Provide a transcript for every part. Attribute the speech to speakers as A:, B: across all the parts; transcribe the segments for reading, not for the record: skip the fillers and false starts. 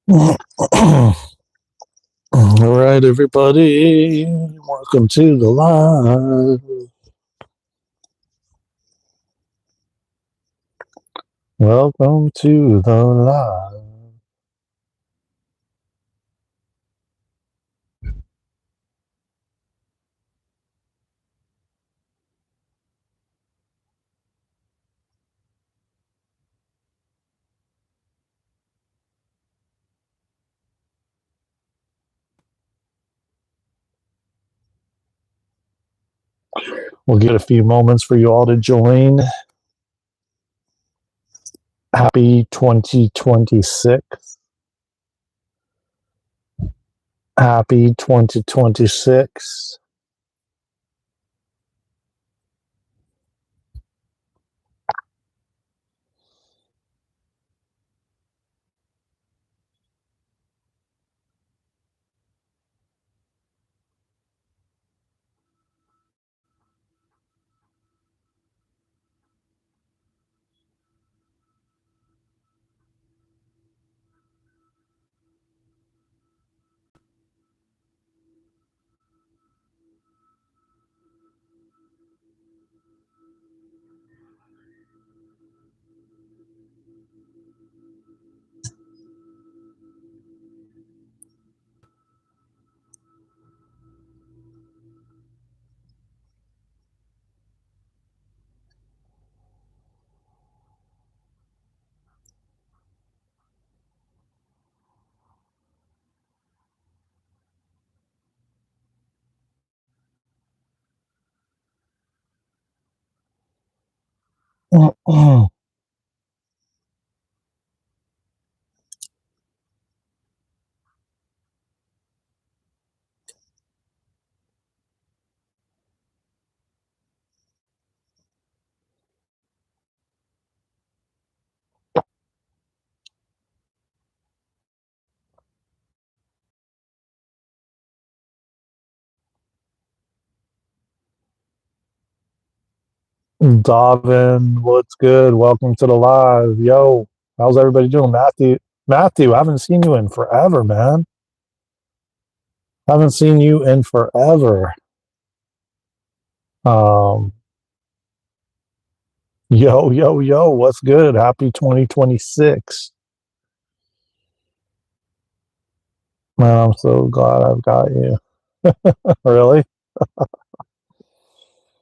A: All right, everybody. Welcome to the live. Welcome to the live. We'll get a few moments for you all to join. Happy 2026. Happy 2026. Davin, what's good? Welcome to the live. Yo, how's everybody doing? Matthew, I haven't seen you in forever, man. Haven't seen you in forever. Um, yo, what's good? Happy 2026. Man, I'm so glad I've got you. Really?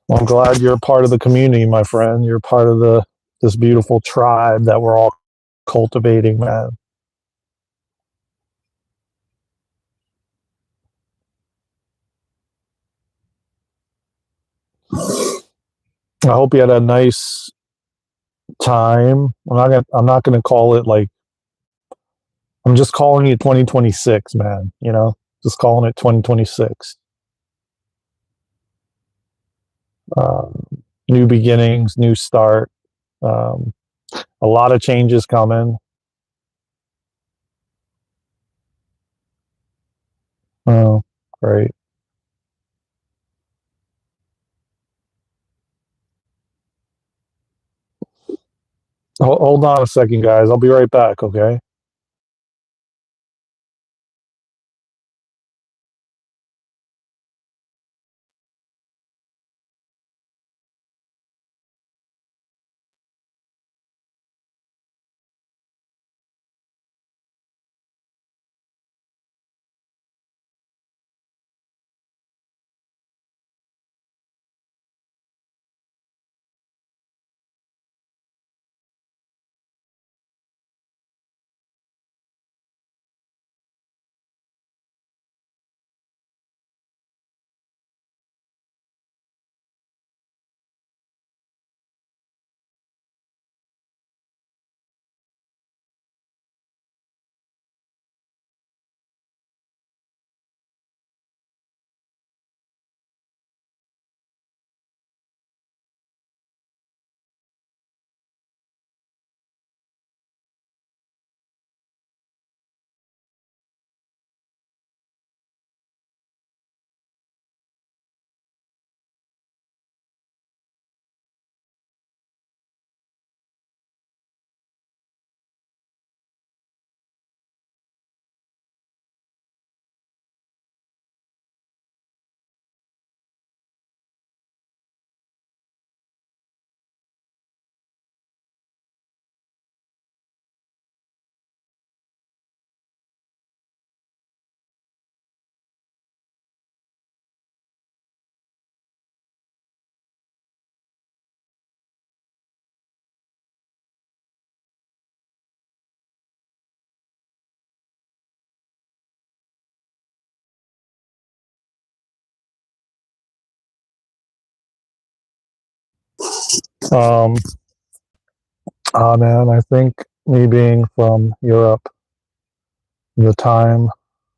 A: Well, I'm glad you're part of the community, my friend. You're part of this beautiful tribe that we're all cultivating, man. I hope you had a nice time. I'm not gonna call it like I'm just calling it 2026, man, you know? Just calling it 2026. Um, New beginnings, new start. Um, a lot of changes coming. Oh, great. Hold on a second, guys. I'll be right back, okay? Um, man, I think me being from Europe, the time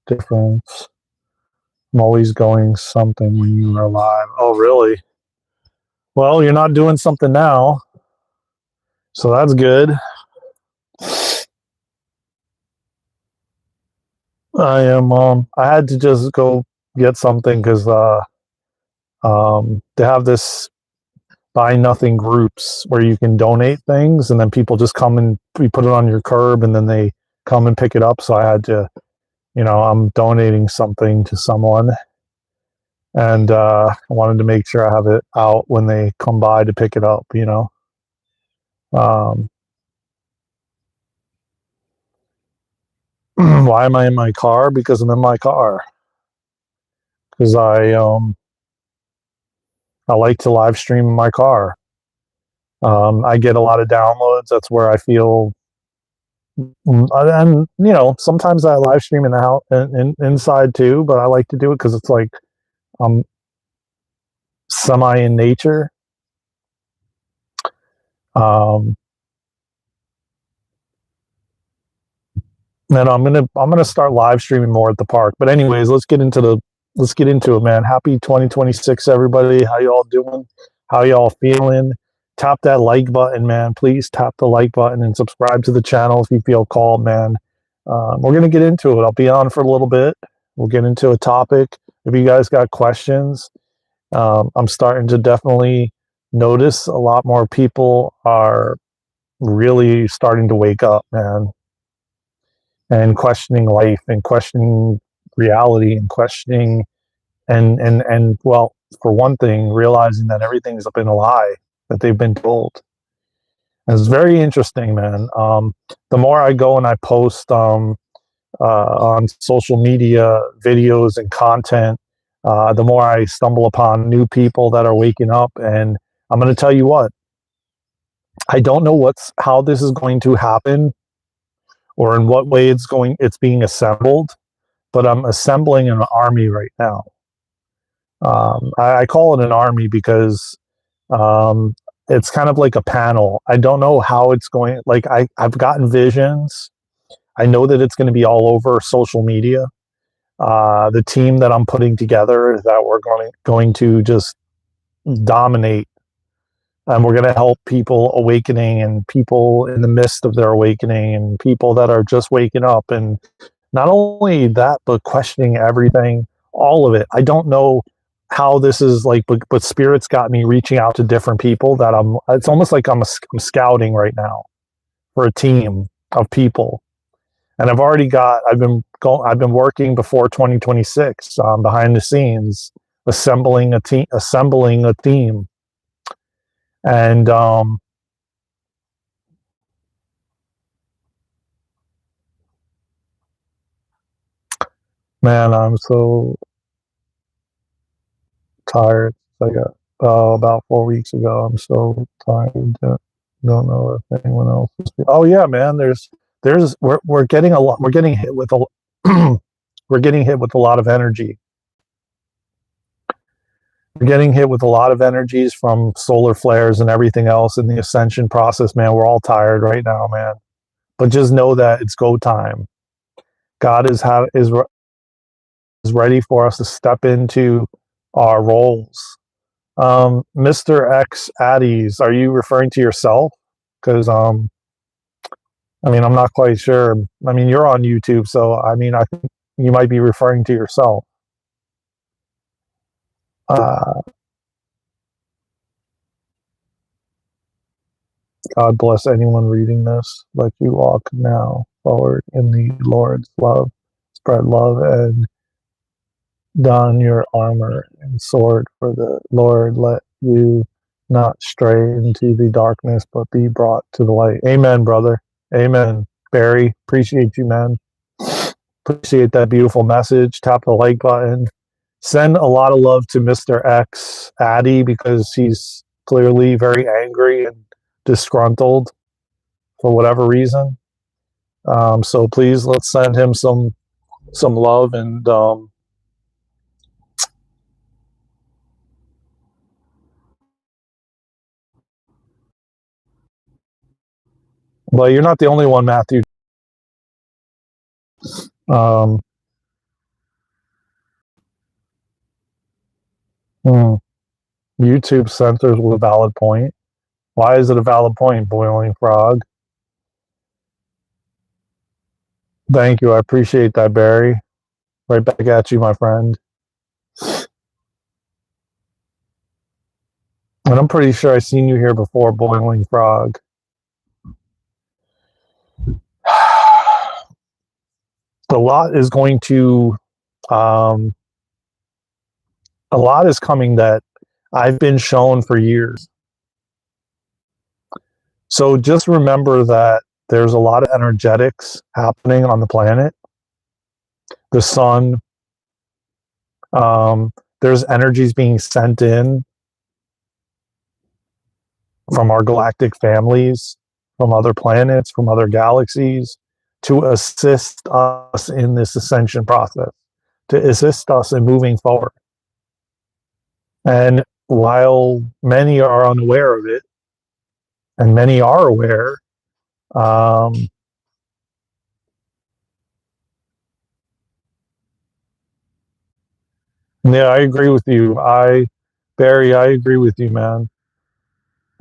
A: difference, I'm always going something when you are alive. Oh, really? Well, you're not doing something now, so that's good. I am. I had to just go get something because they have this buy nothing groups where you can donate things, and then people just come and we put it on your curb, and then they come and pick it up. So I had to, I'm donating something to someone, and I wanted to make sure I have it out when they come by to pick it up. Um, why am I in my car? Because I'm in my car. Because I like to live stream in my car. I get a lot of downloads. That's where I feel, and sometimes I live stream in the house, inside too. But I like to do it because it's like I'm semi in nature. Um, and I'm gonna start live streaming more at the park. But anyways, let's get into it, man. Happy 2026, everybody. How y'all doing? How y'all feeling? Tap that like button, man. Please tap the like button and subscribe to the channel if you feel called, man. We're gonna get into it. I'll be on for a little bit. We'll get into a topic. If you guys got questions, I'm starting to definitely notice a lot more people are really starting to wake up, man, and questioning life and questioning reality and questioning and well, for one thing, realizing that everything's been a lie that they've been told. And it's very interesting, man. The more I go and I post on social media videos and content, the more I stumble upon new people that are waking up. And I'm going to tell you what, I don't know how this is going to happen or in what way it's being assembled, but I'm assembling an army right now. I call it an army because um, it's kind of like a panel. I don't know how it's going. Like I've gotten visions. I know that it's going to be all over social media. The team that I'm putting together, that we're going to just dominate, and we're going to help people awakening and people in the midst of their awakening and people that are just waking up, and not only that, but questioning everything, all of it. I don't know how this is like, but spirits got me reaching out to different people that it's almost like I'm scouting right now for a team of people. And I've been working before 2026, behind the scenes, assembling a team. And, man, I'm so tired. I got about 4 weeks ago. I'm so tired. Don't know if anyone else is. Oh yeah, man. We're getting a lot. We're getting hit with a we're getting hit with a lot of energy. We're getting hit with a lot of energies from solar flares and everything else in the ascension process, man. We're all tired right now, man. But just know that it's go time. God is ready for us to step into our roles. Mr. X Addies, are you referring to yourself? Because I mean, I'm not quite sure. I mean, you're on YouTube, so I mean, I think you might be referring to yourself. Uh, God bless anyone reading this. Let you walk now forward in the Lord's love. Spread love and don your armor and sword for the Lord. Let you not stray into the darkness, but be brought to the light. Amen, brother. Amen. Barry, appreciate you, man. Appreciate that beautiful message. Tap the like button. Send a lot of love to Mr. X Addy because he's clearly very angry and disgruntled for whatever reason. So please let's send him some love and But you're not the only one, Matthew. Um, hmm, YouTube centers with a valid point. Why is it a valid point, Boiling Frog? Thank you. I appreciate that, Barry. Right back at you, my friend. And I'm pretty sure I've seen you here before, Boiling Frog. A lot is going to, a lot is coming that I've been shown for years. So just remember that there's a lot of energetics happening on the planet. The sun, there's energies being sent in from our galactic families, from other planets, from other galaxies, to assist us in this ascension process, to assist us in moving forward. And while many are unaware of it, and many are aware, yeah, I agree with you. Barry, I agree with you, man.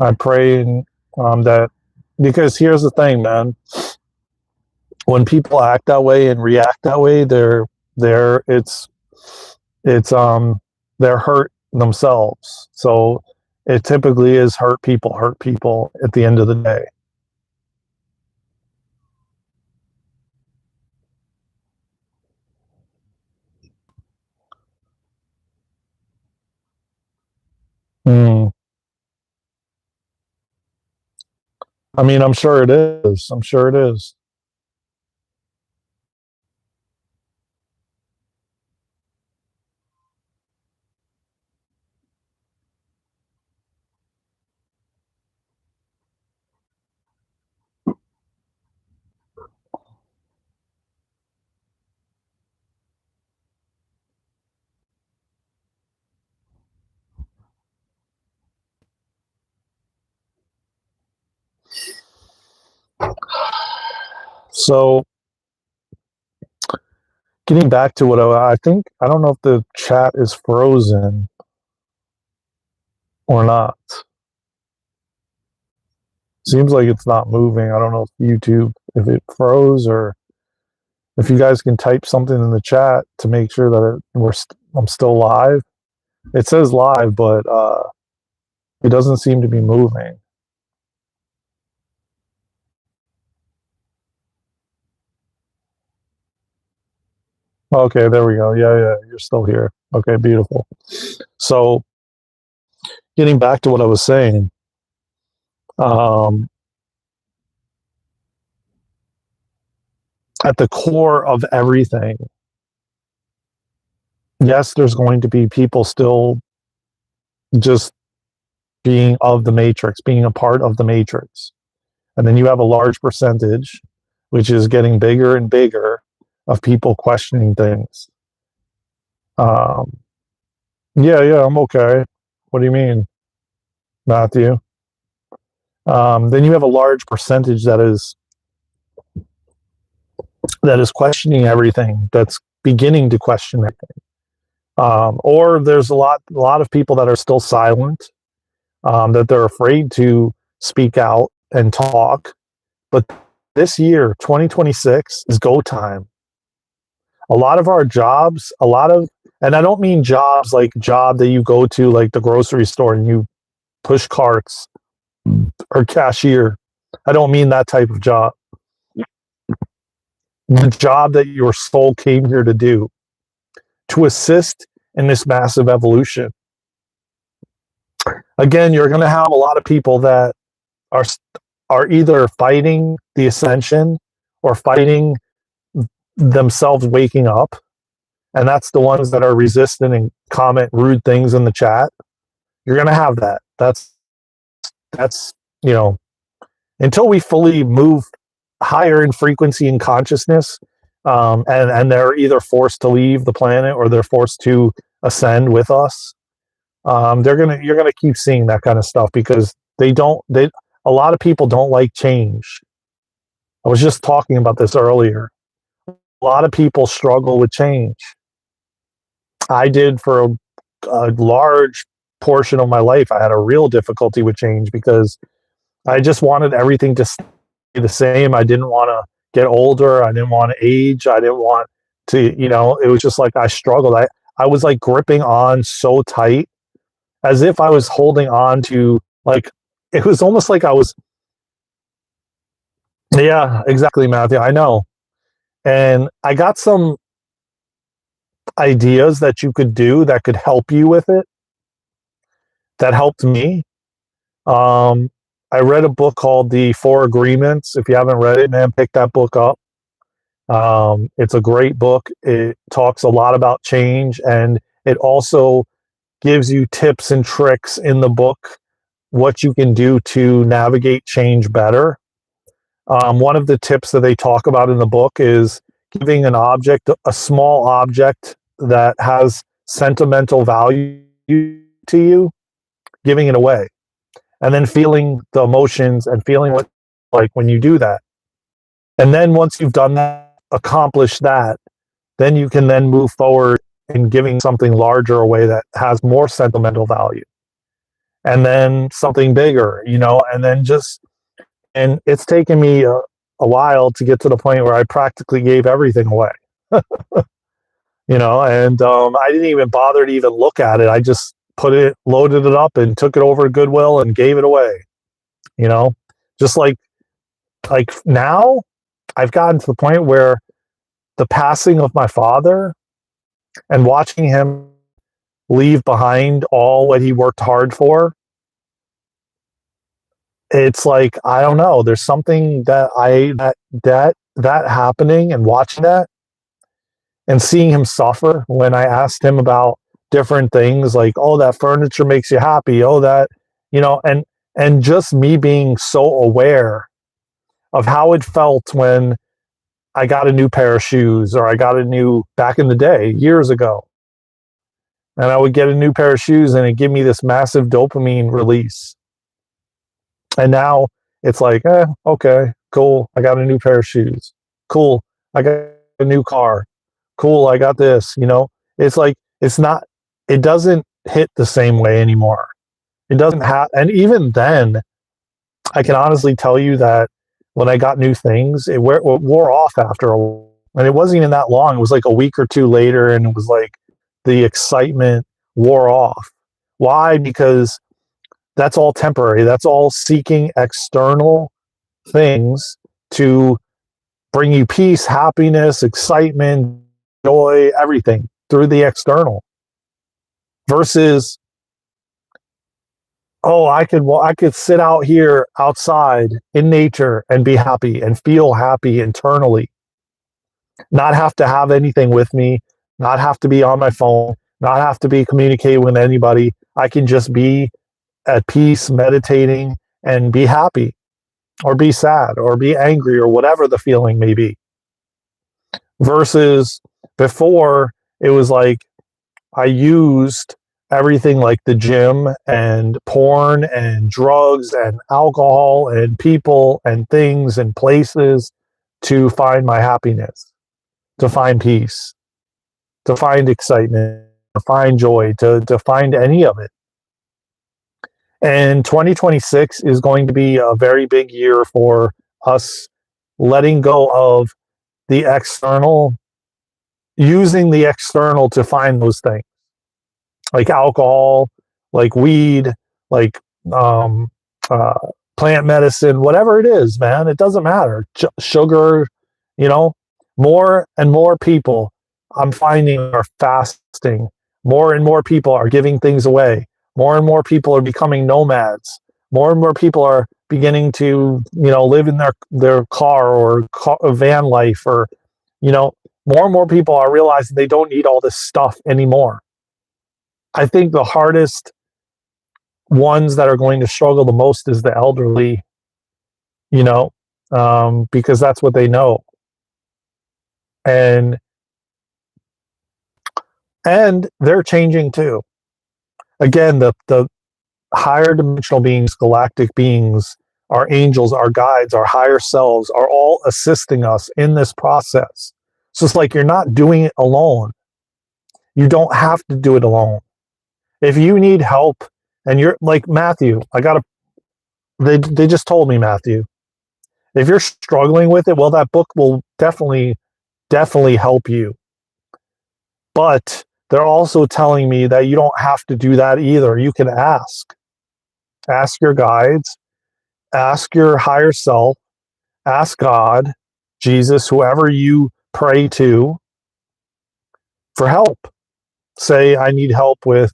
A: I pray that, because here's the thing, man. When people act that way and react that way, they're it's they're hurt themselves. So it typically is hurt people at the end of the day. Mm. I mean, I'm sure it is. I'm sure it is. So getting back to what I think, I don't know if the chat is frozen or not. Seems like it's not moving. I don't know if YouTube, if it froze, or if you guys can type something in the chat to make sure that I'm still live. It says live, but it doesn't seem to be moving. Okay, there we go. Yeah, you're still here. Okay, beautiful. So, getting back to what I was saying, at the core of everything, yes, there's going to be people still just being of the matrix, being a part of the matrix. And then you have a large percentage, which is getting bigger and bigger, of people questioning things. Yeah, I'm okay. What do you mean, Matthew? Then you have a large percentage that is questioning everything, that's beginning to question everything. Or there's a lot of people that are still silent, that they're afraid to speak out and talk. But this year, 2026, is go time. A lot of our jobs, and I don't mean jobs like job that you go to, like the grocery store and you push carts or cashier. I don't mean that type of job. The job that your soul came here to do, to assist in this massive evolution. Again, you're going to have a lot of people that are either fighting the ascension or fighting themselves waking up, and that's the ones that are resistant and comment rude things in the chat. You're going to have that. That's until we fully move higher in frequency and consciousness, and they're either forced to leave the planet or they're forced to ascend with us. You're gonna keep seeing that kind of stuff, because a lot of people don't like change. I was just talking about this earlier. A lot of people struggle with change. I did for a large portion of my life. I had a real difficulty with change because I just wanted everything to stay the same. I didn't want to get older. I didn't want to age. I didn't want to, it was just like I struggled. I was like gripping on so tight as if I was holding on to, like, it was almost like I was, yeah, exactly, Matthew. I know. And I got some ideas that you could do that could help you with it, that helped me. Um, I read a book called The Four Agreements. If you haven't read it, man, pick that book up. It's a great book. It talks a lot about change, and it also gives you tips and tricks in the book, what you can do to navigate change better. One of the tips that they talk about in the book is giving an object, a small object that has sentimental value to you, giving it away, and then feeling the emotions and feeling what, like, when you do that. And then once you've done that, accomplished that, then you can then move forward in giving something larger away that has more sentimental value. And then something bigger, and then and it's taken me a while to get to the point where I practically gave everything away. And I didn't even bother to even look at it. I just loaded it up and took it over to Goodwill and gave it away. Just like now I've gotten to the point where the passing of my father and watching him leave behind all what he worked hard for, it's like, I don't know, there's something that happening and watching that and seeing him suffer. When I asked him about different things, like, oh, that furniture makes you happy, oh, that, and just me being so aware of how it felt when I got a new pair of shoes, or I got back in the day, years ago, and I would get a new pair of shoes and it'd give me this massive dopamine release. And now it's like, okay, cool, I got a new pair of shoes. Cool, I got a new car. Cool, I got this. It's like, it doesn't hit the same way anymore. It doesn't have, and even then, I can honestly tell you that when I got new things, it wore off after a while. And it wasn't even that long. It was like a week or two later, and it was like the excitement wore off. Why? Because that's all temporary. That's all seeking external things to bring you peace, happiness, excitement, joy, everything through the external. Versus, oh, I could sit out here outside in nature and be happy and feel happy internally. Not have to have anything with me, not have to be on my phone, not have to be communicating with anybody. I can just be at peace, meditating, and be happy, or be sad, or be angry, or whatever the feeling may be. Versus before, it was like I used everything, like the gym and porn and drugs and alcohol and people and things and places to find my happiness, to find peace, to find excitement, to find joy, to find any of it. And 2026 is going to be a very big year for us letting go of the external, using the external to find those things, like alcohol, like weed, like um, uh, plant medicine, whatever it is, man. It doesn't matter. Sugar, more and more people I'm finding are fasting. More and more people are giving things away. More and more people are becoming nomads. More and more people are beginning to, live in their car or van life, or, more and more people are realizing they don't need all this stuff anymore. I think the hardest ones that are going to struggle the most is the elderly, because that's what they know. And they're changing too. Again, the higher dimensional beings, galactic beings, our angels, our guides, our higher selves are all assisting us in this process. So it's like you're not doing it alone. You don't have to do it alone. If you need help and you're like Matthew, they just told me, Matthew, if you're struggling with it, well, that book will definitely help you. But they're also telling me that you don't have to do that either. You can ask your guides, ask your higher self, ask God, Jesus, whoever you pray to, for help. Say, I need help with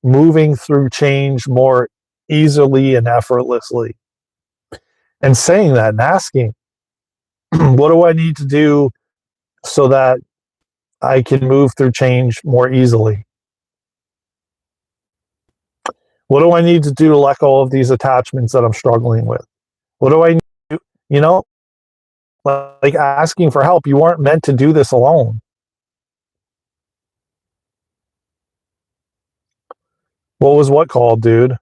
A: moving through change more easily and effortlessly. And saying that and asking, what do I need to do so that I can move through change more easily? What do I need to do to let go of these attachments that I'm struggling with? What do I need to do? You know, like asking for help. You weren't meant to do this alone. What was what called, dude?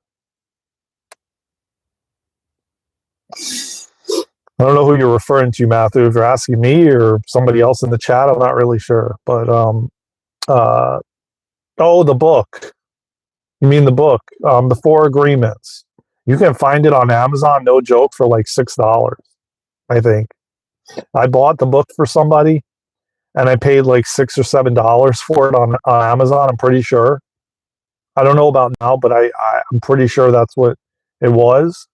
A: I don't know who you're referring to, Matthew. If you're asking me or somebody else in the chat, I'm not really sure. But oh, the book. You mean the book, the Four Agreements? You can find it on Amazon, no joke, for like $6. I think I bought the book for somebody, and I paid like $6 or $7 for it on Amazon. I'm pretty sure. I don't know about now, but I'm pretty sure that's what it was.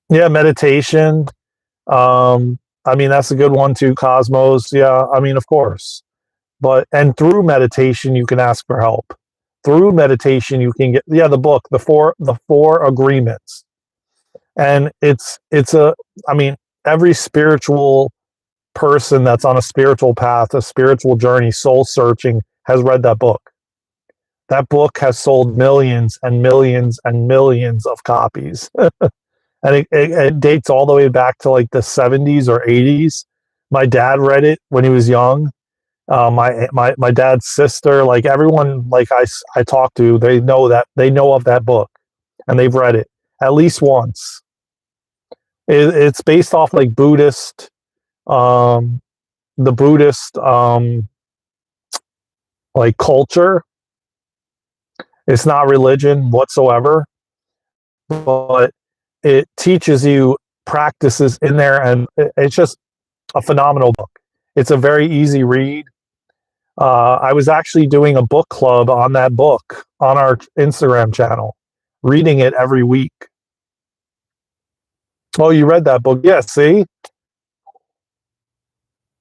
A: Yeah, meditation. I mean, that's a good one too. Cosmos. Yeah, I mean, of course. And through meditation, you can ask for help. Through meditation, you can get the book, the four agreements, and I mean, every spiritual person that's on a spiritual path, a spiritual journey, soul searching, has read that book. That book has sold millions and millions and millions of copies. And it dates all the way back to like the 70s or 80s. My dad read it when he was young. My dad's sister, like everyone, like I talk to, they know of that book, and they've read it at least once. It's based off like Buddhist, the Buddhist like culture. It's not religion whatsoever, but it teaches you practices in there, and it's just a phenomenal book. It's a very easy read. I was actually doing a book club on that book on our Instagram channel, reading it every week. Oh, you read that book? Yeah, see?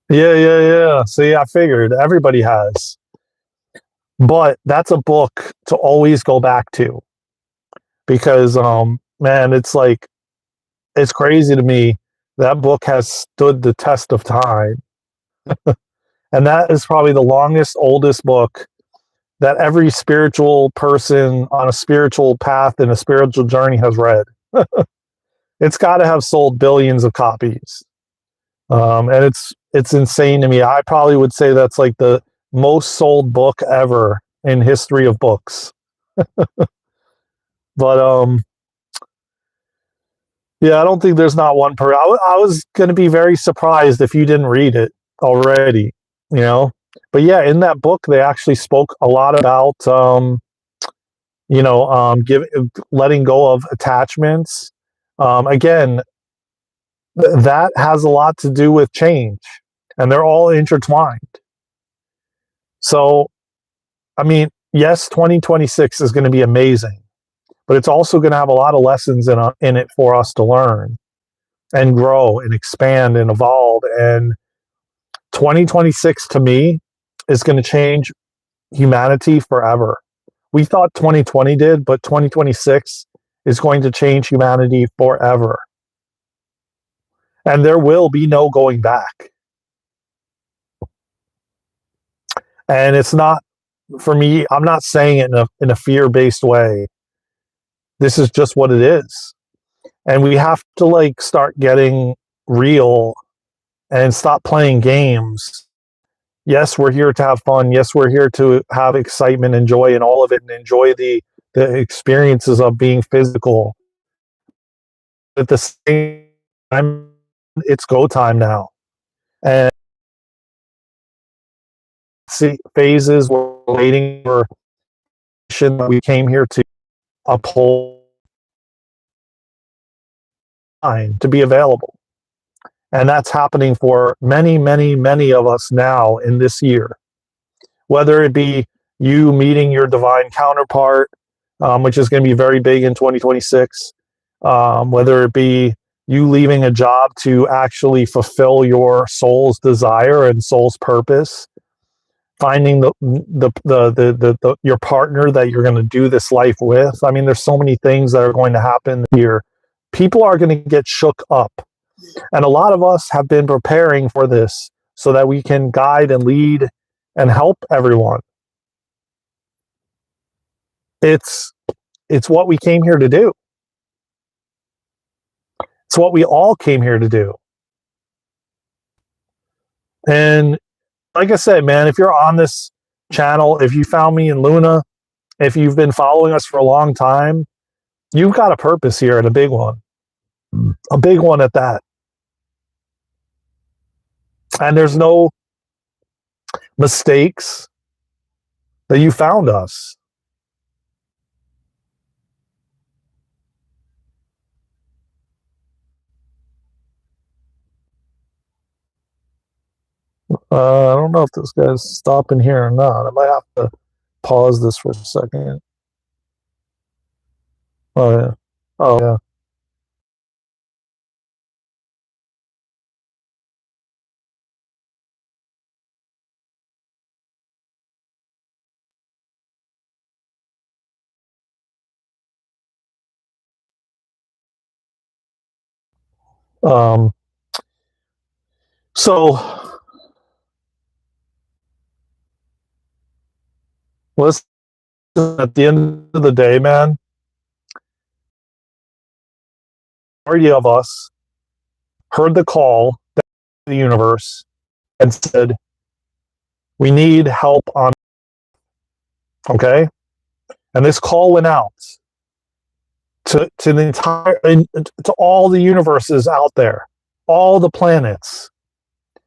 A: Yeah. See, I figured everybody has. But that's a book to always go back to, because man, it's crazy to me. That book has stood the test of time. And that is probably the longest, oldest book that every spiritual person on a spiritual path and a spiritual journey has read. It's got to have sold billions of copies. And it's insane to me. I probably would say that's like the most sold book ever in history of books. But yeah, I don't think there's not one per. I was going to be very surprised if you didn't read it already, you know. But yeah, in that book, they actually spoke a lot about, letting go of attachments. Again, that has a lot to do with change, and they're all intertwined. So, I mean, yes, 2026 is going to be amazing, but it's also going to have a lot of lessons in it for us to learn and grow and expand and evolve. And 2026 to me is going to change humanity forever. We thought 2020 did, but 2026 is going to change humanity forever. And there will be no going back. And it's not, for me, I'm not saying it in a fear-based way. This is just what it is. And we have to like start getting real and stop playing games. Yes, we're here to have fun. Yes, we're here to have excitement and joy and all of it, and enjoy the the experiences of being physical. At the same time, it's go time now. And see, phases we're waiting for we came here to uphold to be available. And that's happening for many, many, many of us now in this year. Whether it be you meeting your divine counterpart, which is going to be very big in 2026, whether it be you leaving a job to actually fulfill your soul's desire and soul's purpose, finding your partner that you're going to do this life with. I mean, there's so many things that are going to happen here. People are going to get shook up. And a lot of us have been preparing for this so that we can guide and lead and help everyone. It's what we came here to do. It's what we all came here to do. And like I said, man, if you're on this channel, if you found me in Luna, if you've been following us for a long time, you've got a purpose here and a big one. A big one at that. And there's no mistakes that you found us. I don't know if this guy's stopping here or not. I might have to pause this for a second. Oh, yeah. Oh, yeah. So listen, at the end of the day, man, majority of us heard the call to the universe and said, we need help on, okay? And this call went out to the entire, to all the universes out there, all the planets.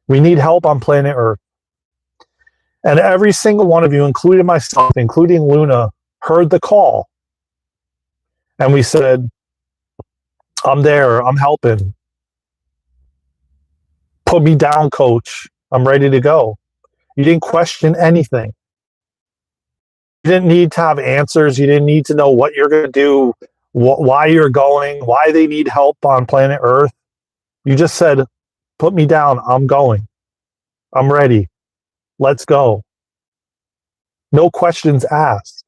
A: We need help on planet Earth. And every single one of you, including myself, including Luna, heard the call. And we said, I'm there, I'm helping. Put me down, coach. I'm ready to go. You didn't question anything. You didn't need to have answers. You didn't need to know what you're going to do, why you're going, why they need help on planet Earth. You just said, put me down. I'm going. I'm ready. Let's go. No questions asked.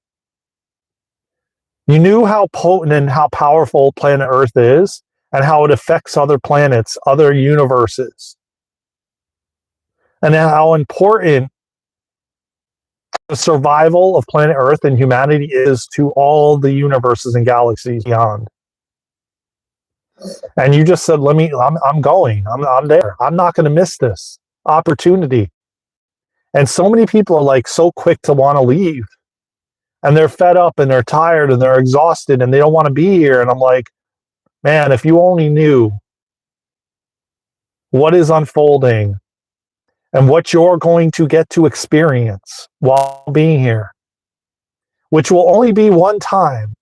A: You knew how potent and how powerful planet Earth is and how it affects other planets, other universes, and how important the survival of planet Earth and humanity is to all the universes and galaxies beyond. And you just said, I'm going. I'm there. I'm not going to miss this opportunity. And so many people are like so quick to want to leave. And they're fed up and they're tired and they're exhausted and they don't want to be here. And I'm like, man, if you only knew what is unfolding and what you're going to get to experience while being here, which will only be one time.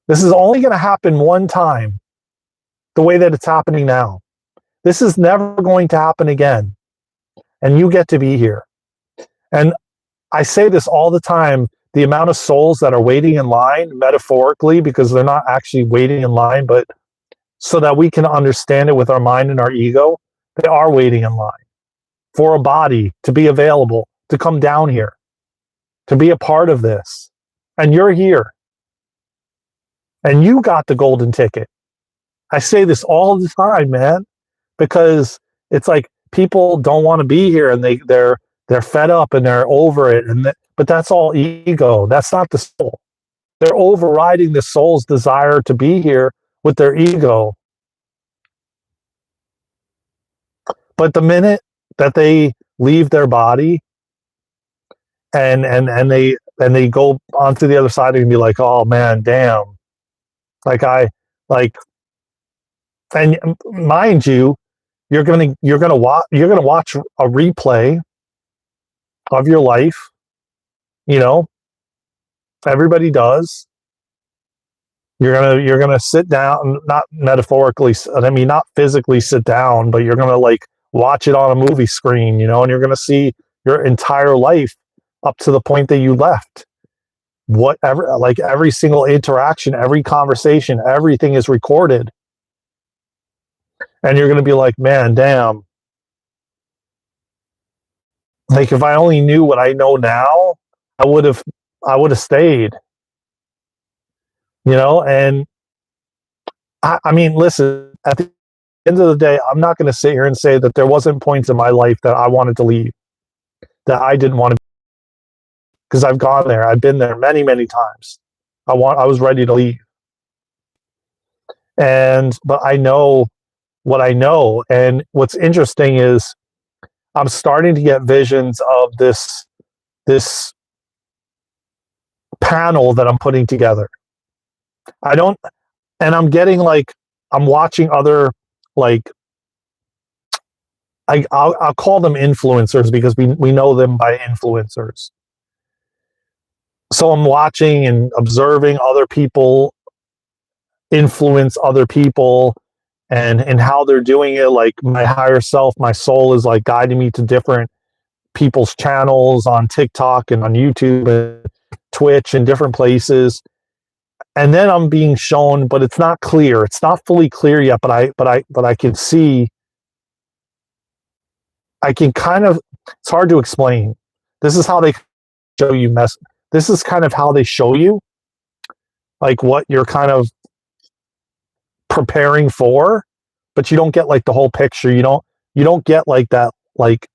A: This is only going to happen one time, the way that it's happening now. This is never going to happen again. And you get to be here. And I say this all the time, the amount of souls that are waiting in line, metaphorically, because they're not actually waiting in line, but so that we can understand it with our mind and our ego, they are waiting in line for a body to be available, to come down here, to be a part of this. And you're here. And you got the golden ticket. I say this all the time, man, because it's like people don't want to be here and they're fed up and they're over it. But that's all ego. That's not the soul. They're overriding the soul's desire to be here with their ego. But the minute that they leave their body and they and they go onto the other side and be like, oh man, damn. Like like, and mind you, you're gonna watch a replay of your life. You know, everybody does. You're gonna sit down, not metaphorically. I mean, not physically sit down, but you're gonna like watch it on a movie screen. You know, and you're gonna see your entire life up to the point that you left. Whatever, like every single interaction, every conversation, everything is recorded, and you're gonna be like, man, damn. Like if I only knew what I know now, I would have I would have stayed. You know, and I mean, listen, at the end of the day, I'm not going to sit here and say that there wasn't points in my life that I wanted to leave, that I didn't want to, because I've gone there. I've been there many, many times. I was ready to leave. But I know what I know. And what's interesting is I'm starting to get visions of this panel that I'm putting together. I don't, and I'm getting like, I'm watching other, like, I'll call them influencers because we know them by influencers. So I'm watching and observing other people influence other people, and how they're doing it. Like my higher self, my soul is like guiding me to different people's channels on TikTok and on YouTube and Twitch and different places. And then I'm being shown, but it's not clear. It's not fully clear yet, but I can see. I can kind of. It's hard to explain. This is how they show you This is kind of how they show you, like what you're kind of preparing for, but you don't get like the whole picture. You don't get like that, like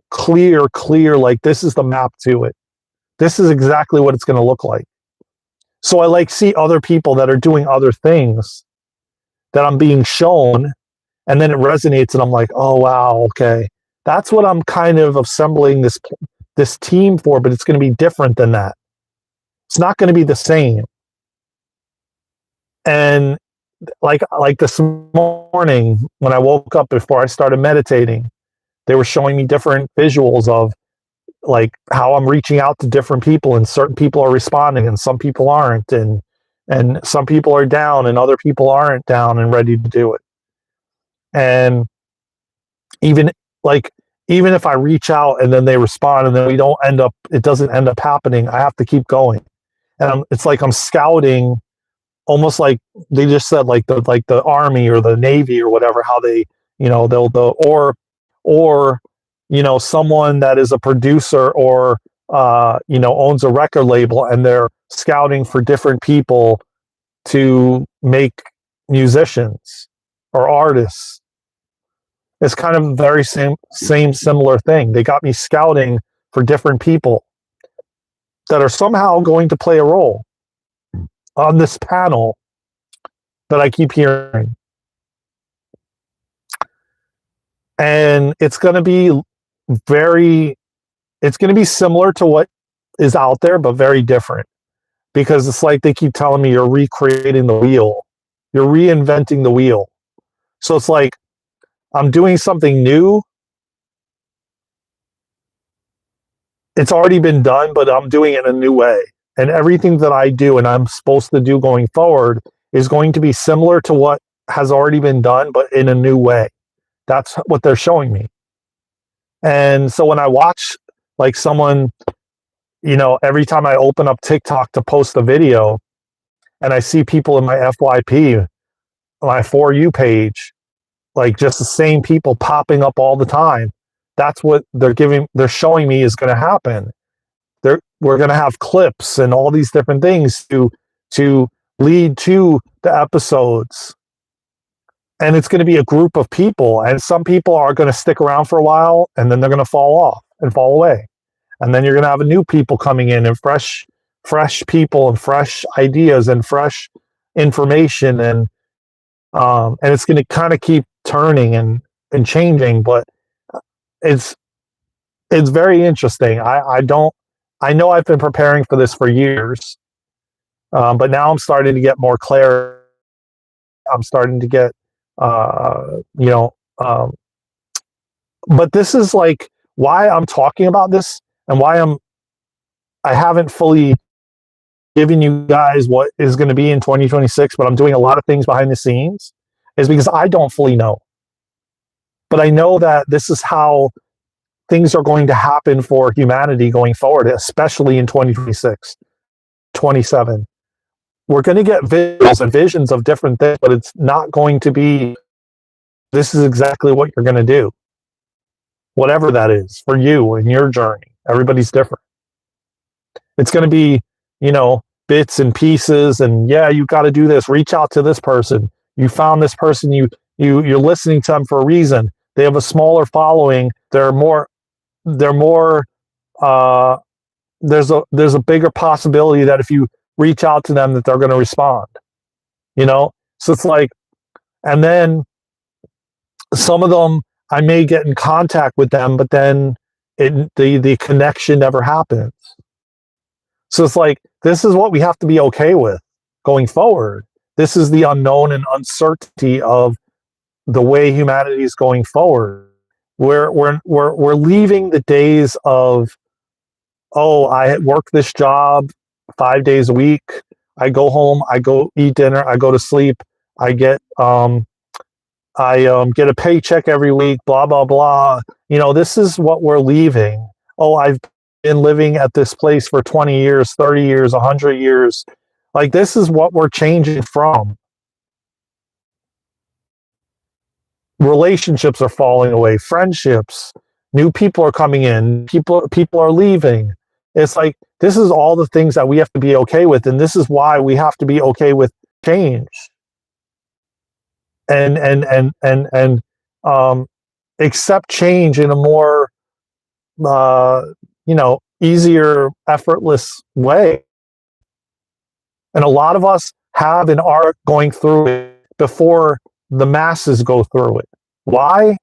A: clear, like this is the map to it. This is exactly what it's going to look like. So I like see other people that are doing other things that I'm being shown, and then it resonates, and I'm like, oh wow, okay, that's what I'm kind of assembling this team for, but it's going to be different than that. It's not going to be the same. And like this morning when I woke up before I started meditating, they were showing me different visuals of like how I'm reaching out to different people, and certain people are responding and some people aren't, and some people are down and other people aren't down and ready to do it. And even even if I reach out and then they respond and then it doesn't end up happening, I have to keep going. And it's like I'm scouting, almost like they just said, like the army or the navy or whatever, how they, or someone that is a producer or owns a record label, and they're scouting for different people to make musicians or artists. It's kind of very similar thing. They got me scouting for different people that are somehow going to play a role on this panel that I keep hearing. And it's going to be similar to what is out there, but very different, because it's like they keep telling me you're recreating the wheel. You're reinventing the wheel. So it's like I'm doing something new. It's already been done, but I'm doing it in a new way. And everything that I do and I'm supposed to do going forward is going to be similar to what has already been done, but in a new way. That's what they're showing me. And so when I watch like someone, every time I open up TikTok to post a video and I see people in my FYP, my For You page, like just the same people popping up all the time, that's what they're showing me is going to happen. We're going to have clips and all these different things to lead to the episodes. And it's going to be a group of people, and some people are going to stick around for a while, and then they're going to fall off and fall away. And then you're going to have new people coming in, and fresh people and fresh ideas and fresh information. And it's going to kind of keep turning and changing, but it's very interesting. I don't, I know I've been preparing for this for years, but now I'm starting to get more clarity. I'm starting to get, you know, but this is like why I'm talking about this and why I haven't fully given you guys what is going to be in 2026, but I'm doing a lot of things behind the scenes, is because I don't fully know. But I know that this is how things are going to happen for humanity going forward, especially in 2026, 27. We're going to get visuals and visions of different things, but it's not going to be, this is exactly what you're going to do. Whatever that is for you and your journey. Everybody's different. It's going to be, you know, bits and pieces, and yeah, you got to do this. Reach out to this person. You found this person. You're listening to them for a reason. They have a smaller following. They're more. Uh, there's a bigger possibility that if you reach out to them, that they're going to respond. You know, so it's like, and then some of them I may get in contact with them, but then the connection never happens. So it's like, this is what we have to be okay with going forward. This is the unknown and uncertainty of the way humanity is going forward. We're leaving the days of, oh, I work this job 5 days a week. I go home, I go eat dinner, I go to sleep, I get get a paycheck every week, blah blah blah. You know, this is what we're leaving. Oh, I've been living at this place for 20 years, 30 years, 100 years. Like, this is what we're changing from. Relationships are falling away, friendships, new people are coming in, people are leaving. It's like, this is all the things that we have to be okay with, and this is why we have to be okay with change. And accept change in a more you know, easier, effortless way. And a lot of us have and are going through it before the masses go through it. Why?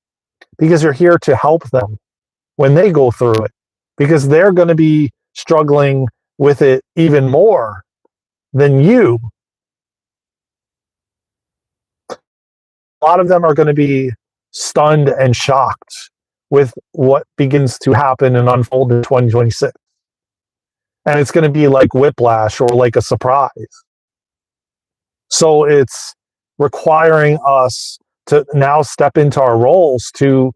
A: Because you're here to help them when they go through it, because they're going to be struggling with it even more than you. A lot of them are going to be stunned and shocked with what begins to happen and unfold in 2026. And it's going to be like whiplash or like a surprise. So it's requiring us to now step into our roles, to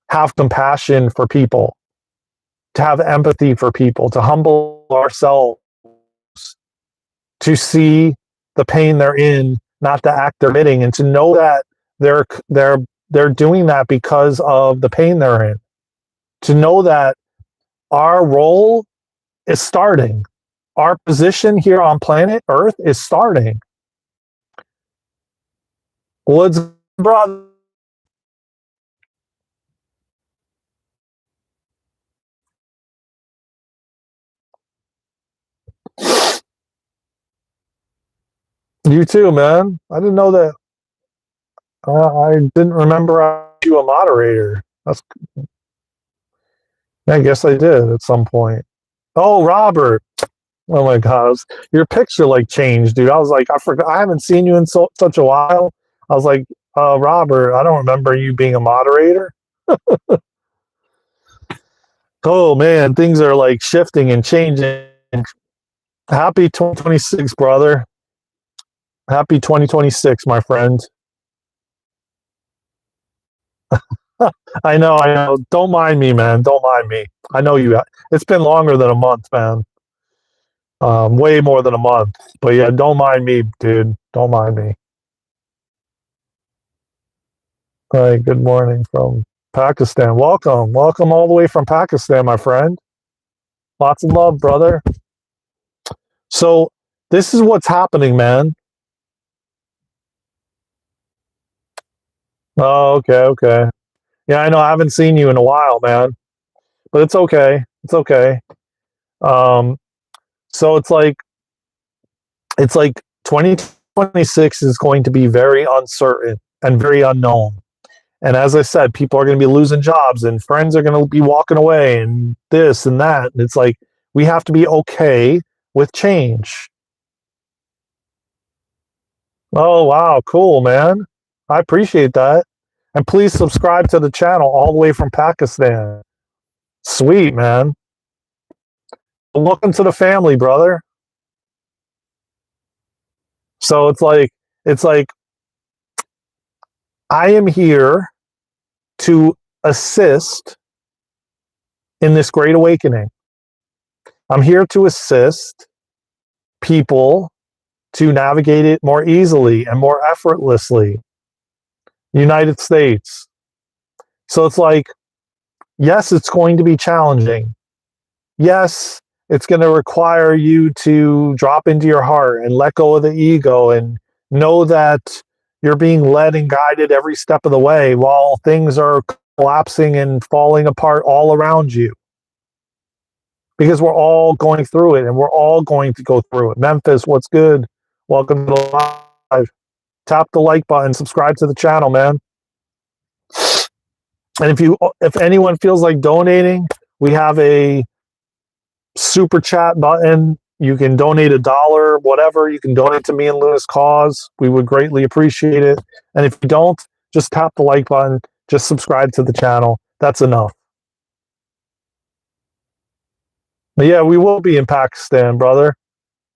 A: have compassion for people, to have empathy for people, to humble ourselves, to see the pain they're in, not the act they're committing, and to know that they're doing that because of the pain they're in. To know that our role is starting. Our position here on planet Earth is starting. Woods, brother. You too, man. I didn't know that. I didn't remember you a moderator. I guess I did at some point. Oh, Robert. Oh my God, your picture like changed, dude. I was like, I forgot. I haven't seen you in such a while. I was like, Robert, I don't remember you being a moderator. Oh man, things are like shifting and changing. Happy 2026, brother. Happy 2026, my friend. I know. Don't mind me, man. Don't mind me. I know you. It's been longer than a month, man. Way more than a month. But yeah, don't mind me, dude. Don't mind me. All right, good morning from Pakistan. Welcome. Welcome all the way from Pakistan, my friend. Lots of love, brother. So this is what's happening, man. Oh, okay. Yeah, I know. I haven't seen you in a while, man. But it's okay. It's okay. Um, so it's like 2026 is going to be very uncertain and very unknown. And as I said, people are going to be losing jobs and friends are going to be walking away and this and that. And it's like, We have to be okay with change. Oh, wow. Cool, man. I appreciate that. And please subscribe to the channel all the way from Pakistan. Sweet, man. Welcome to the family, brother. So it's like I am here to assist in this great awakening. I'm here to assist people to navigate it more easily and more effortlessly. United States. So it's like, yes, it's going to be challenging. Yes, it's going to require you to drop into your heart and let go of the ego and know that you're being led and guided every step of the way while things are collapsing and falling apart all around you. Because we're all going through it and we're all going to go through it. Memphis, what's good? Welcome to the live. Tap the like button, subscribe to the channel, man. And if anyone feels like donating, we have a super chat button. You can donate $1, whatever. You can donate to me and Luna's cause. We would greatly appreciate it. And if you don't, just tap the like button. Just subscribe to the channel. That's enough. But yeah, we will be in Pakistan, brother.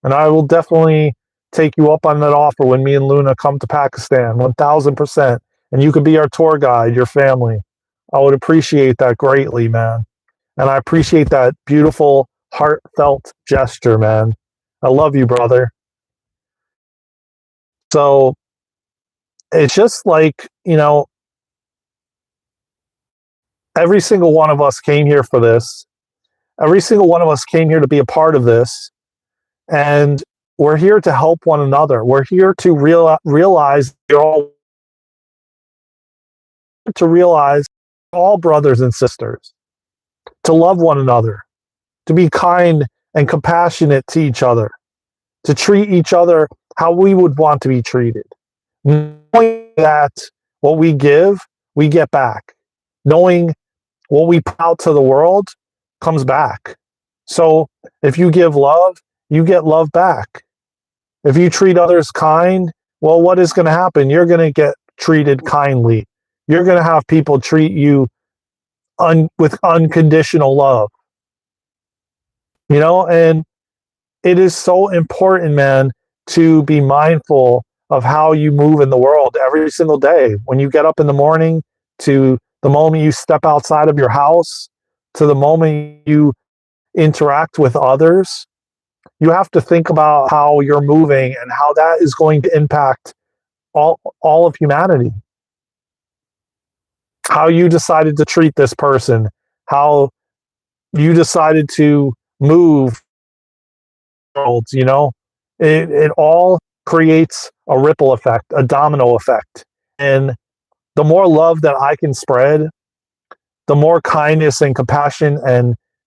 A: And I will definitely take you up on that offer when me and Luna come to Pakistan, 1000%. And you could be our tour guide, your family. I would appreciate that greatly, man. And I appreciate that beautiful, heartfelt gesture, man. I love you, brother. So it's just like, every single one of us came here for this. Every single one of us came here to be a part of this. And we're here to help one another. We're here to realize all brothers and sisters, to love one another, to be kind and compassionate to each other, to treat each other how we would want to be treated. Knowing that what we give, we get back. Knowing what we put out to the world comes back. So if you give love, you get love back. If you treat others kind, well, what is going to happen? You're going to get treated kindly. You're going to have people treat you with unconditional love. And it is so important, man, to be mindful of how you move in the world every single day. When you get up in the morning, to the moment you step outside of your house, to the moment you interact with others, you have to think about how you're moving and how that is going to impact all of humanity. How you decided to treat this person, how you decided to move worlds, it all creates a ripple effect, a domino effect. And the more love that I can spread, the more kindness and compassion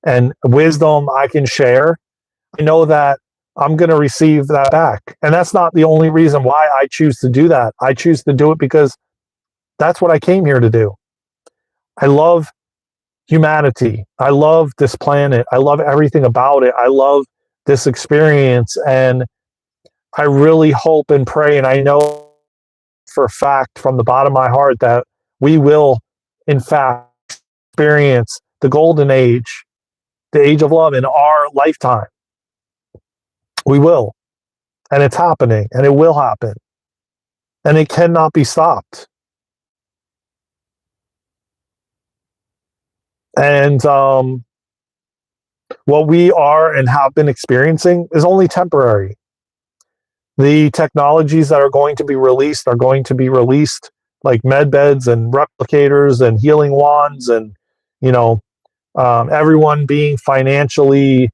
A: and wisdom I can share, I know that I'm going to receive that back. And that's not the only reason why I choose to do that. I choose to do it because that's what I came here to do. I love humanity. I love this planet. I love everything about it. I love this experience. And I really hope and pray, and I know for a fact from the bottom of my heart that we will, in fact, experience the golden age, the age of love in our lifetime. We will. And it's happening, and it will happen. And it cannot be stopped. And what we are and have been experiencing is only temporary. The technologies that are going to be released are going to be released, like med beds and replicators and healing wands, and everyone being financially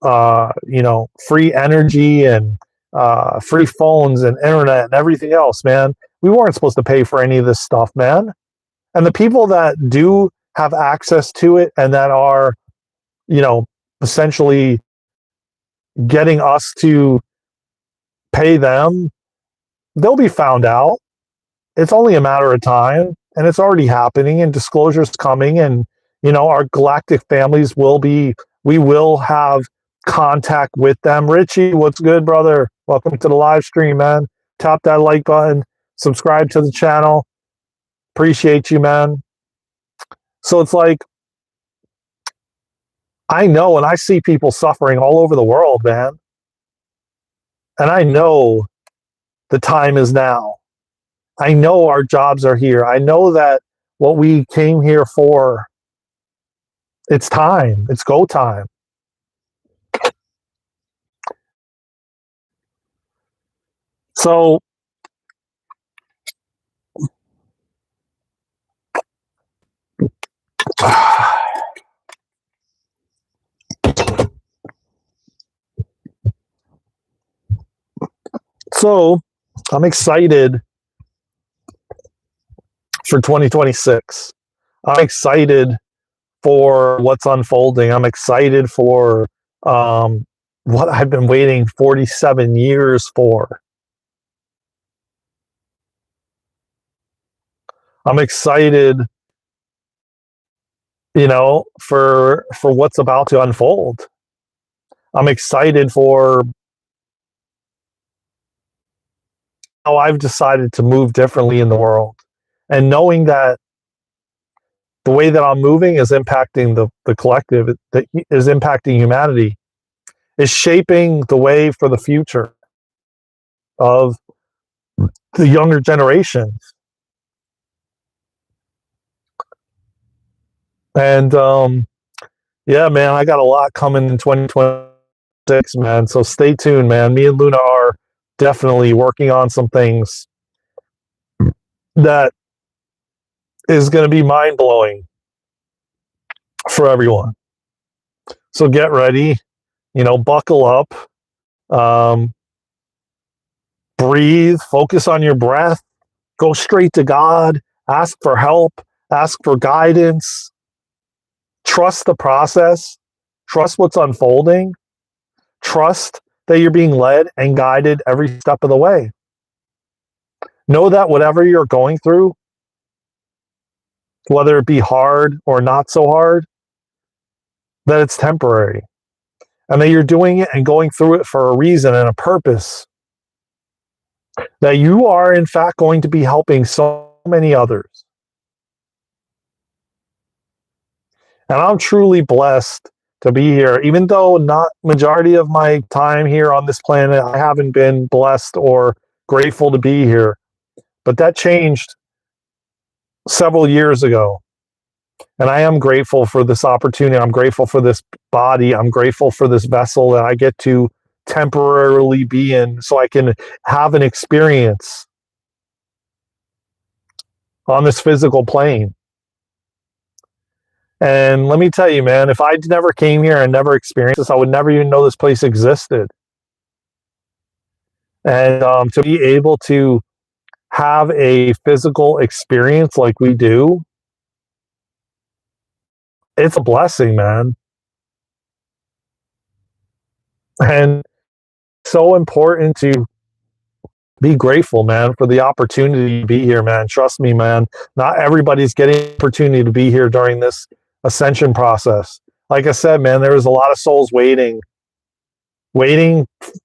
A: free energy and free phones and internet and everything else, man. We weren't supposed to pay for any of this stuff, man. And the people that do have access to it and that are, essentially getting us to pay them, they'll be found out. It's only a matter of time, and it's already happening, and disclosure's coming, and our galactic families will be we will have contact with them. Richie, what's good, brother? Welcome to the live stream, man. Tap that like button, subscribe to the channel. Appreciate you, man. So it's like, I know, and I see people suffering all over the world, man. And I know the time is now. I know our jobs are here. I know that what we came here for, it's time. It's go time. So so I'm excited for 2026. I'm excited for what's unfolding. I'm excited for what I've been waiting 47 years for. I'm excited, for what's about to unfold. I'm excited for how I've decided to move differently in the world, and knowing that the way that I'm moving is impacting the collective, that is impacting humanity, is shaping the way for the future of the younger generations. And yeah, man, I got a lot coming in 2026, man. So stay tuned, man. Me and Luna are definitely working on some things that is going to be mind blowing for everyone. So get ready, buckle up, breathe, focus on your breath, go straight to God, ask for help, ask for guidance, trust the process, trust what's unfolding, trust that you're being led and guided every step of the way. Know that whatever you're going through, whether it be hard or not so hard, that it's temporary, and that you're doing it and going through it for a reason and a purpose, that you are in fact going to be helping so many others. And I'm truly blessed to be here, even though not majority of my time here on this planet, I haven't been blessed or grateful to be here. But that changed several years ago. And I am grateful for this opportunity. I'm grateful for this body. I'm grateful for this vessel that I get to temporarily be in, so I can have an experience on this physical plane. And let me tell you, man, if I never came here and never experienced this, I would never even know this place existed. And to be able to have a physical experience like we do, it's a blessing, man. And so important to be grateful, man, for the opportunity to be here, man. Trust me, man. Not everybody's getting the opportunity to be here during this ascension process. Like I said, man, there is a lot of souls waiting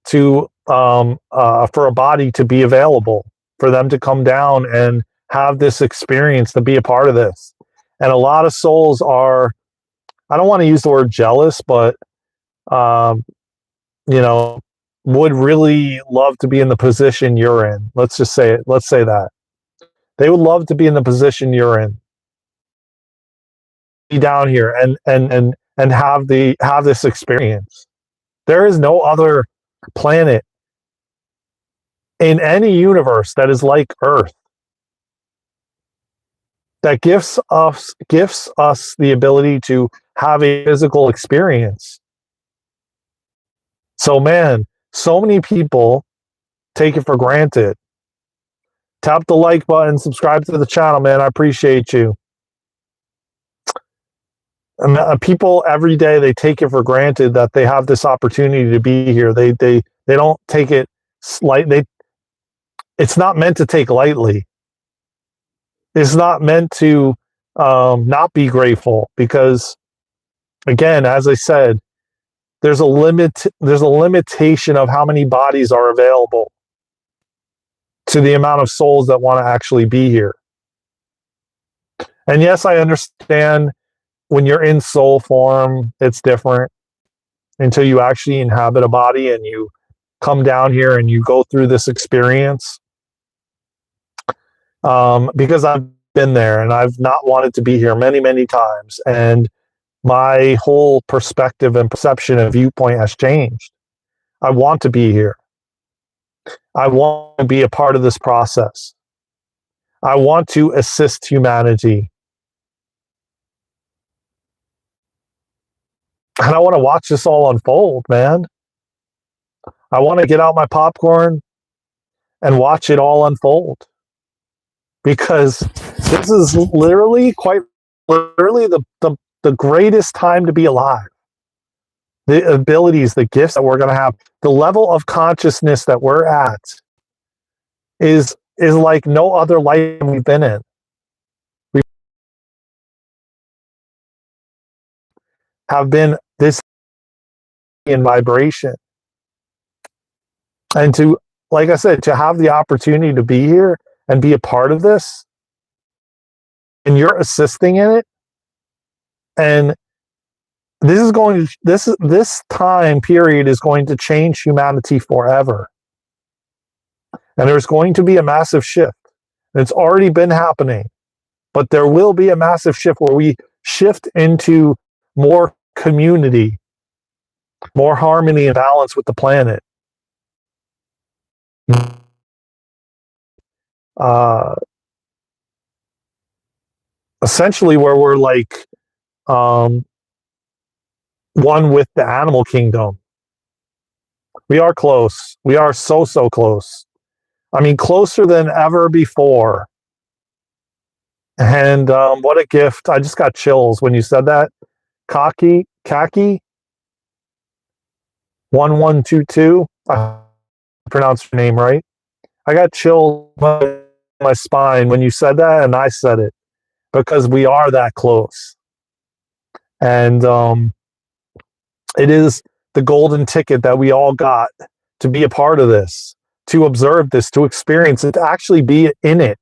A: to for a body to be available, for them to come down and have this experience, to be a part of this. And a lot of souls are, I don't want to use the word jealous, but would really love to be in the position you're in. Let's just say it. Let's say that. They would love to be in the position you're in. Be down here and have this experience. There is no other planet in any universe that is like Earth, that gifts us the ability to have a physical experience. So, man, so many people take it for granted. Tap the like button, subscribe to the channel, man. I appreciate you. And people every day, they take it for granted that they have this opportunity to be here. They don't take it it's not meant to take lightly. It's not meant to not be grateful, because Again, as I said, there's a limitation of how many bodies are available to the amount of souls that want to actually be here. And yes, I understand when you're in soul form, it's different until you actually inhabit a body and you come down here and you go through this experience. Because I've been there and I've not wanted to be here many, many times. And my whole perspective and perception and viewpoint has changed. I want to be here. I want to be a part of this process. I want to assist humanity. And I want to watch this all unfold, man. I want to get out my popcorn and watch it all unfold. Because this is literally, quite literally, the greatest time to be alive. The abilities, the gifts that we're going to have, the level of consciousness that we're at is like no other life we've been in. We have been this in vibration. And to, like I said, to have the opportunity to be here and be a part of this, and you're assisting in it, and this time period is going to change humanity forever. And there's going to be a massive shift. And it's already been happening. But there will be a massive shift where we shift into more community, more harmony and balance with the planet. Essentially where we're like one with the animal kingdom. We are close. We are so so I mean, closer than ever before. And what a gift. I just got chills when you said that. Kaki 1122. I pronounced your name right. I got chills in my spine when you said that, and I said it, because we are that close. And it is the golden ticket that we all got to be a part of this, to observe this, to experience it, to actually be in it.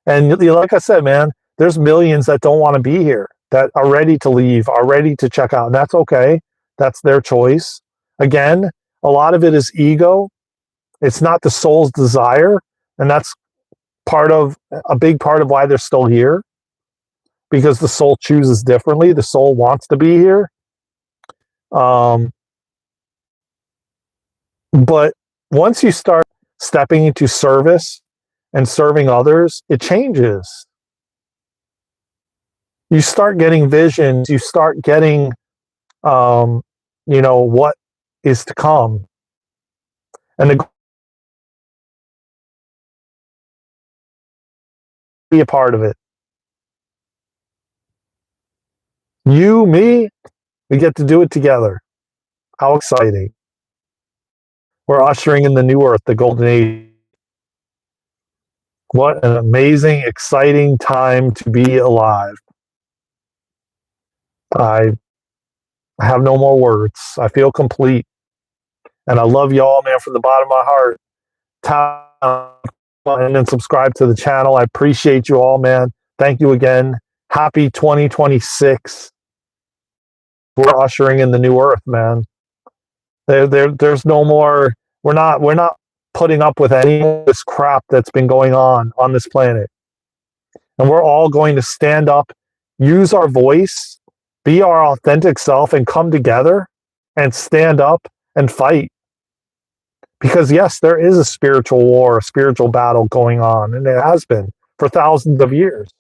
A: And like I said, man, there's millions that don't want to be here, that are ready to leave, are ready to check out. And that's okay. That's their choice. Again, a lot of it is ego. It's not the soul's desire. And that's a big part of why they're still here, because the soul chooses differently. The soul wants to be here. But once you start stepping into service and serving others, it changes. You start getting visions. You start getting, what is to come. And be a part of it. You, me, we get to do it together. How exciting. We're ushering in the new earth, the golden age. What an amazing, exciting time to be alive. I have no more words. I feel complete. And I love y'all, man, from the bottom of my heart. Tap button and subscribe to the channel. I appreciate you all, man. Thank you again. Happy 2026. We're ushering in the new earth, man. There's no more. We're not putting up with any of this crap that's been going on this planet. And we're all going to stand up, use our voice, be our authentic self, and come together and stand up and fight. Because yes, there is a spiritual war, a spiritual battle going on, and it has been for thousands of years.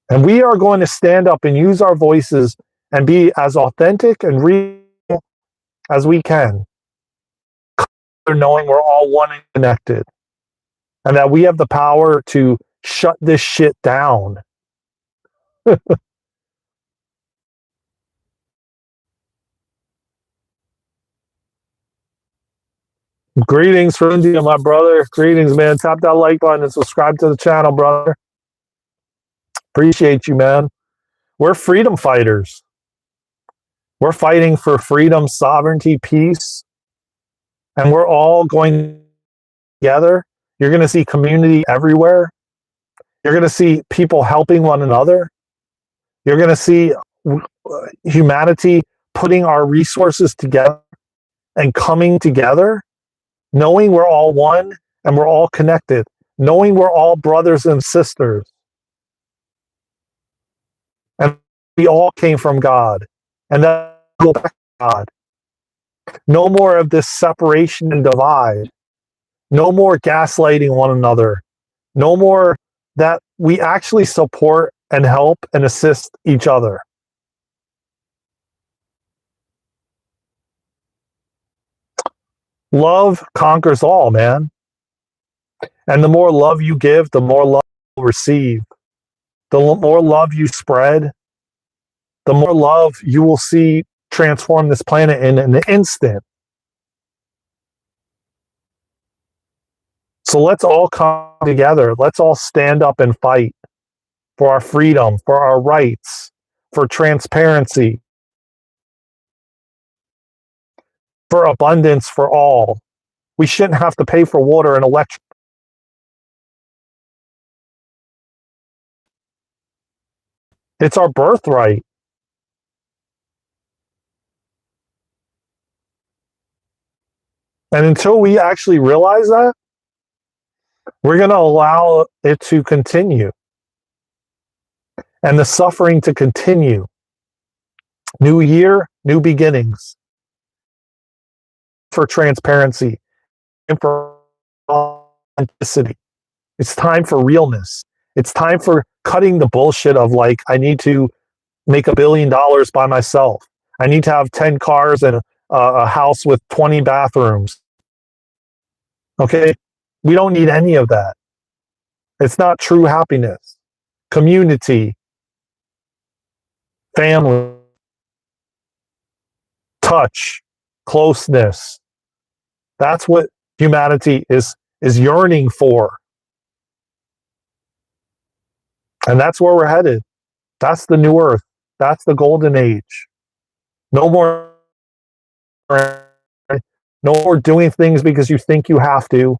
A: And we are going to stand up and use our voices and be as authentic and real as we can, knowing we're all one and connected, and that we have the power to shut this shit down. Greetings from India, my brother. Greetings, man. Tap that like button and subscribe to the channel, brother. Appreciate you, man. We're freedom fighters. We're fighting for freedom, sovereignty, peace, and we're all going together. You're going to see community everywhere. You're going to see people helping one another. You're going to see humanity putting our resources together and coming together, knowing we're all one and we're all connected, knowing we're all brothers and sisters. And we all came from God. And then go back to God. No more of this separation and divide. No more gaslighting one another. No more that we actually support and help and assist each other. Love conquers all, man. And the more love you give, the more love you receive. The more love you spread, the more love you will see transform this planet in an instant. So let's all come together. Let's all stand up and fight for our freedom, for our rights, for transparency, for abundance for all. We shouldn't have to pay for water and electric. It's our birthright. And until we actually realize that, we're going to allow it to continue and the suffering to continue. New year, new beginnings. For transparency and for authenticity. It's time for realness. It's time for cutting the bullshit of like, I need to make $1 billion by myself. I need to have 10 cars and a house with 20 bathrooms. Okay? We don't need any of that. It's not true happiness. Community, family, touch, closeness. That's what humanity is yearning for. And that's where we're headed. That's the new earth. That's the golden age. No more doing things because you think you have to,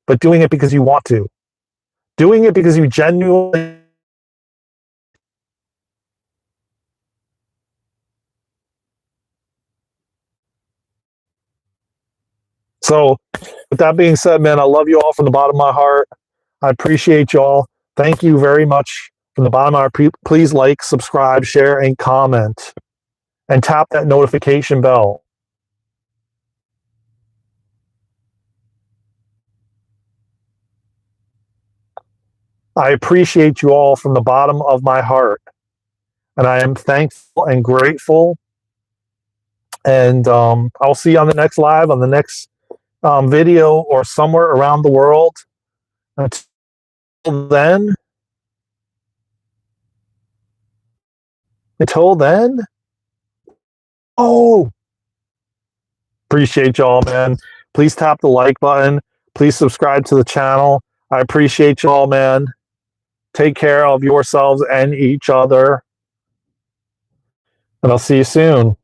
A: but doing it because you want to. Doing it because you genuinely. So, with that being said, man, I love you all from the bottom of my heart. I appreciate you all. Thank you very much from the bottom of my heart. Please like, subscribe, share, and comment. And tap that notification bell. I appreciate you all from the bottom of my heart. And I am thankful and grateful. And I'll see you on the next live, on the next video, or somewhere around the world. Until then, appreciate y'all, man. Please tap the like button. Please subscribe to the channel. I appreciate y'all, man. Take care of yourselves and each other. And I'll see you soon.